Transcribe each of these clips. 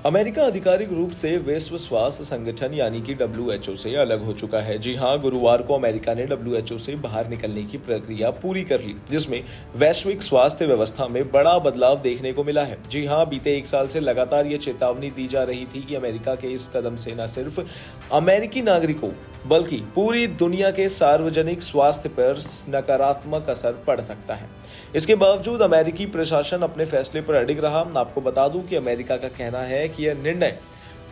America आधिकारिक रूप से विश्व स्वास्थ्य संगठन यानी कि डब्ल्यूएचओ से अलग हो चुका है। जी हां, गुरुवार को अमेरिका ने डब्ल्यूएचओ से बाहर निकलने की प्रक्रिया पूरी कर ली, जिसमें वैश्विक स्वास्थ्य व्यवस्था में बड़ा बदलाव देखने को मिला है। जी हां, बीते एक साल से लगातार ये चेतावनी दी जा रही थी कि अमेरिका के इस कदम से न सिर्फ अमेरिकी नागरिकों बल्कि पूरी दुनिया के सार्वजनिक स्वास्थ्य पर नकारात्मक असर पड़ सकता है। इसके बावजूद अमेरिकी प्रशासन अपने फैसले पर अडिग रहा। आपको बता दूं कि अमेरिका का कहना है कि यह निर्णय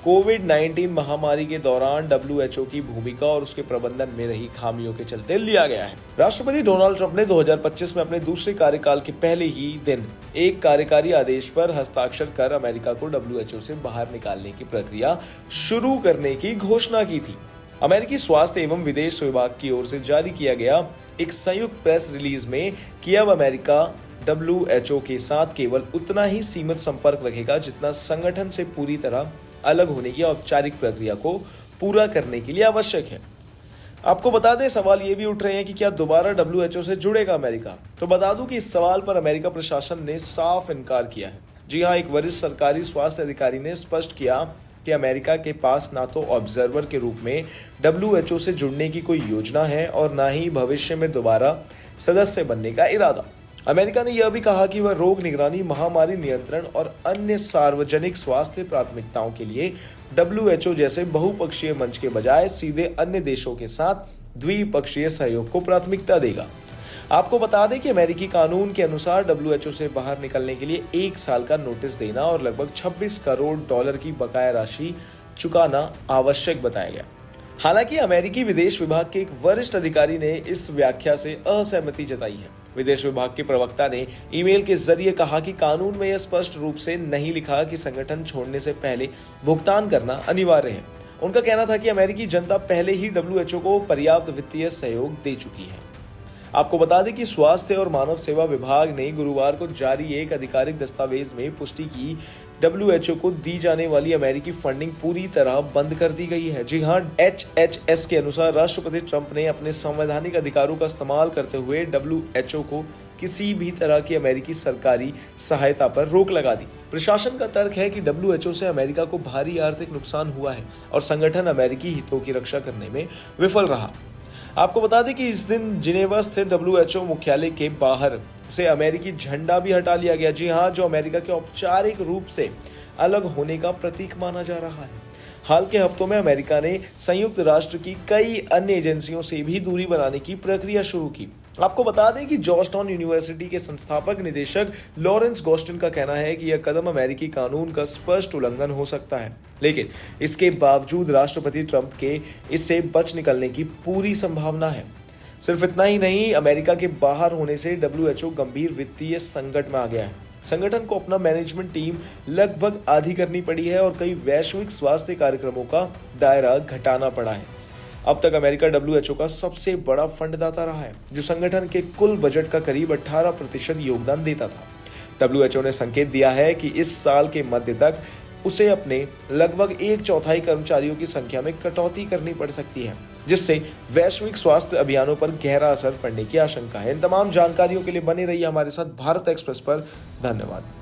कोविड-19 महामारी के दौरान डब्ल्यूएचओ की भूमिका और उसके प्रबंधन में रही खामियों के चलते लिया गया है। राष्ट्रपति डोनाल्ड ट्रंप ने 2025 में अपने दूसरे कार्यकाल के पहले ही दिन एक कार्यकारी आदेश पर हस्ताक्षर कर अमेरिका को डब्ल्यूएचओ से बाहर निकालने की प्रक्रिया शुरू करने की घोषणा की थी। अमेरिकी स्वास्थ्य एवं विदेश विभाग की ओर से जारी किया गया एक संयुक्त प्रेस रिलीज में कि अब अमेरिका डब्ल्यूएचओ के साथ केवल उतना ही सीमित संपर्क रखेगा जितना संगठन से पूरी तरह अलग होने की औपचारिक प्रक्रिया को पूरा करने के लिए आवश्यक है। आपको बता दें, सवाल ये भी उठ रहे हैं कि क्या दोबारा डब्ल्यूएचओ से जुड़ेगा अमेरिका। तो बता दूं कि इस सवाल पर अमेरिका प्रशासन ने साफ इनकार किया है। जी हां, एक वरिष्ठ सरकारी स्वास्थ्य अधिकारी ने स्पष्ट किया कि अमेरिका के पास ना तो ऑब्जर्वर के रूप में डब्ल्यूएचओ से जुड़ने की कोई योजना है और ना ही भविष्य में दोबारा सदस्य बनने का इरादा। अमेरिका ने यह भी कहा कि वह रोग निगरानी, महामारी नियंत्रण और अन्य सार्वजनिक स्वास्थ्य प्राथमिकताओं के लिए डब्ल्यूएचओ जैसे बहुपक्षीय मंच के बजाय सीधे अन्य देशों के साथ द्विपक्षीय सहयोग को प्राथमिकता देगा। आपको बता दें कि अमेरिकी कानून के अनुसार डब्ल्यूएचओ से बाहर निकलने के लिए 1 साल का नोटिस देना और लगभग $26 करोड़ की बकाया राशि चुकाना आवश्यक बताया गया। हालांकि अमेरिकी विदेश विभाग के एक वरिष्ठ अधिकारी ने इस व्याख्या से असहमति जताई है। विदेश विभाग के प्रवक्ता ने ईमेल के जरिए कहा कि कानून में यह स्पष्ट रूप से नहीं लिखा कि संगठन छोड़ने से पहले भुगतान करना अनिवार्य है। उनका कहना था कि अमेरिकी जनता पहले ही डब्ल्यूएचओ को पर्याप्त वित्तीय सहयोग दे चुकी है। आपको बता दें कि स्वास्थ्य और मानव सेवा विभाग ने गुरुवार को जारी एक आधिकारिक दस्तावेज में पुष्टि की डब्ल्यूएचओ को दी जाने वाली अमेरिकी फंडिंग पूरी तरह बंद कर दी गई है। जी हां, HHS के अनुसार राष्ट्रपति ट्रंप ने अपने संवैधानिक अधिकारों का इस्तेमाल करते हुए डब्ल्यूएचओ को किसी भी तरह की अमेरिकी सरकारी सहायता पर रोक लगा दी। प्रशासन का तर्क है कि डब्ल्यूएचओ से अमेरिका को भारी आर्थिक नुकसान हुआ है और संगठन अमेरिकी हितों की रक्षा करने में विफल रहा। आपको बता दें कि इस दिन जिनेवा स्थित डब्ल्यूएचओ मुख्यालय के बाहर से अमेरिकी झंडा भी हटा लिया गया। जी हां, जो अमेरिका के औपचारिक रूप से अलग होने का प्रतीक माना जा रहा है। हाल के हफ्तों में अमेरिका ने संयुक्त राष्ट्र की कई अन्य एजेंसियों से भी दूरी बनाने की प्रक्रिया शुरू की। आपको बता दें कि जॉर्जटाउन यूनिवर्सिटी के संस्थापक निदेशक लॉरेंस गोस्टिन का कहना है कि यह कदम अमेरिकी कानून का स्पष्ट उल्लंघन हो सकता है, लेकिन इसके बावजूद राष्ट्रपति ट्रंप के इससे बच निकलने की पूरी संभावना है। सिर्फ इतना ही नहीं, अमेरिका के बाहर होने से डब्ल्यूएचओ गंभीर वित्तीय संकट में आ गया है। संगठन को अपना मैनेजमेंट टीम लगभग आधी करनी पड़ी है और कई वैश्विक स्वास्थ्य कार्यक्रमों का दायरा घटाना पड़ा है। अब तक अमेरिका डब्ल्यूएचओ का सबसे बड़ा फंडदाता रहा है, जो संगठन के कुल बजट का करीब 18% योगदान देता था। डब्ल्यूएचओ ने संकेत दिया है कि इस साल के मध्य तक उसे अपने लगभग 1/4 कर्मचारियों की संख्या में कटौती करनी पड़ सकती है, जिससे वैश्विक स्वास्थ्य अभियानों पर गहरा असर पड़ने की आशंका है। इन तमाम जानकारियों के लिए बने रहिए हमारे साथ भारत एक्सप्रेस पर। धन्यवाद।